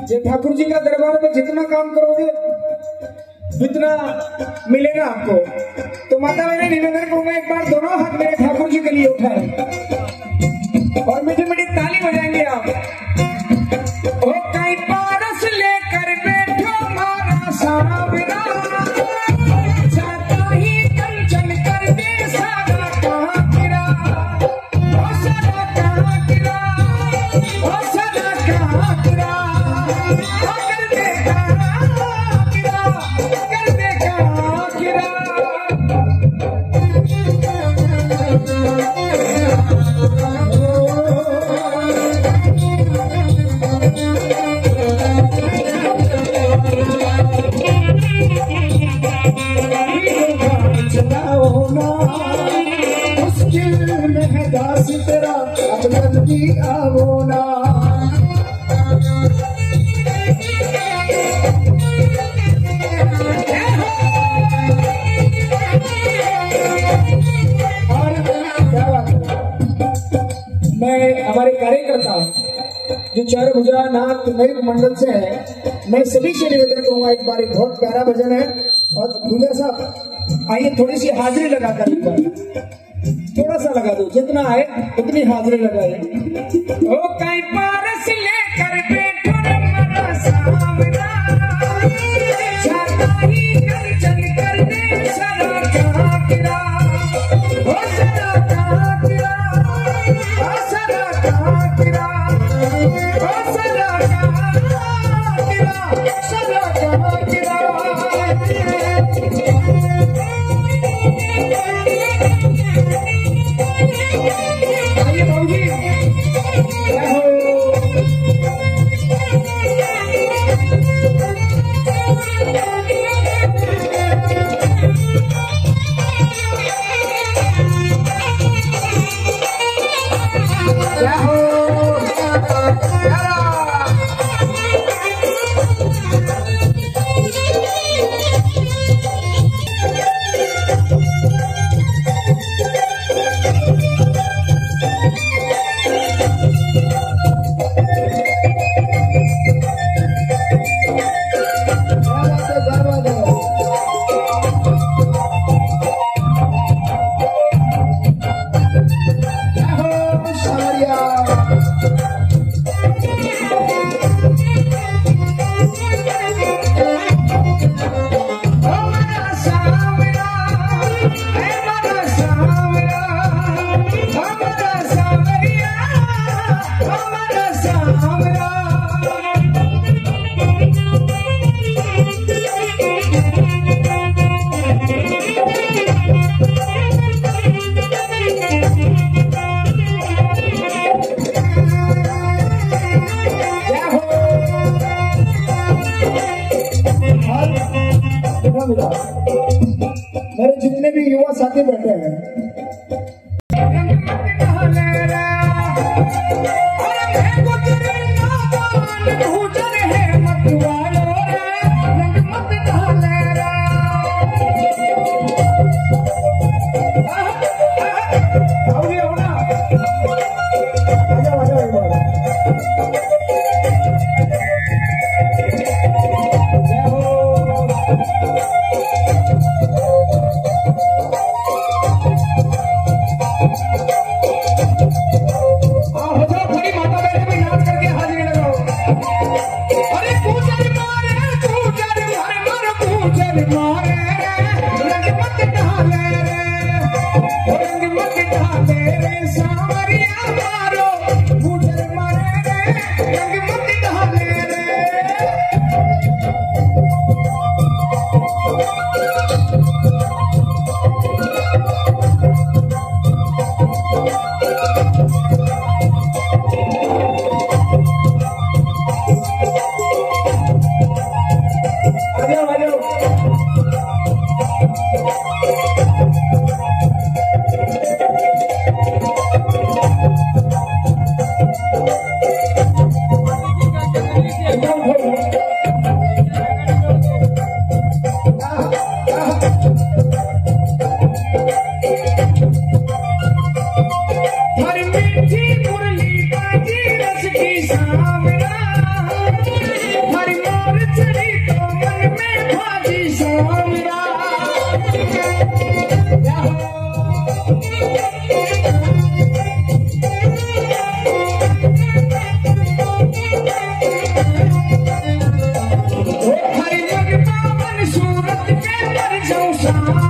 ये ठाकुर जी का दरबार में जितना काम करोगे जितना मिलेगा आपको। तो माता मैंने निवेदन करूंगा, एक बार दोनों हाथ मेरे ठाकुर जी के लिए उठाए और मीठी मीठी ताली बजाएंगे आप। ओ कई पारस लेकर बैठो मारा सावरा, जाता ही कंचन कर दे सारा कहाँ गिरा, ओ सारा कहाँ गिरा, ओ सारा कहाँ गिरा, कर दे कहाँ गिरा, कर दे कहाँ गिरा। तेरा अब नजदी आवो ना, और क्या बात है, मैं हमारे कार्यकर्ता जो चार भुजा नाथ नई मंडल से है, मैं सभी से निवेदन करूंगा, एक बार बहुत प्यारा भजन है और भुजा साहब आइए थोड़ी सी हाजिरी लगाकर एक बार थोड़ा सा लगा दो, जितना है उतनी हाजिरी लगाए। ओ कई पारस लेकर बैठो मारा सावरा, जाता ही कंचन कर दे सारा कहाँ गिरा, ओ सारा कहाँ गिरा, ओ सारा कहाँ गिरा, ओ सारा कहाँ गिरा, सारा कहाँ गिरा। मेरे जितने भी युवा साथी बैठे हैं, हर मीठी मुरली बाजी रस की सांवरा, हर मोर चढ़ी तो मन में भाजी सांवरा। हरि मन पावन सूरत के पर जाऊं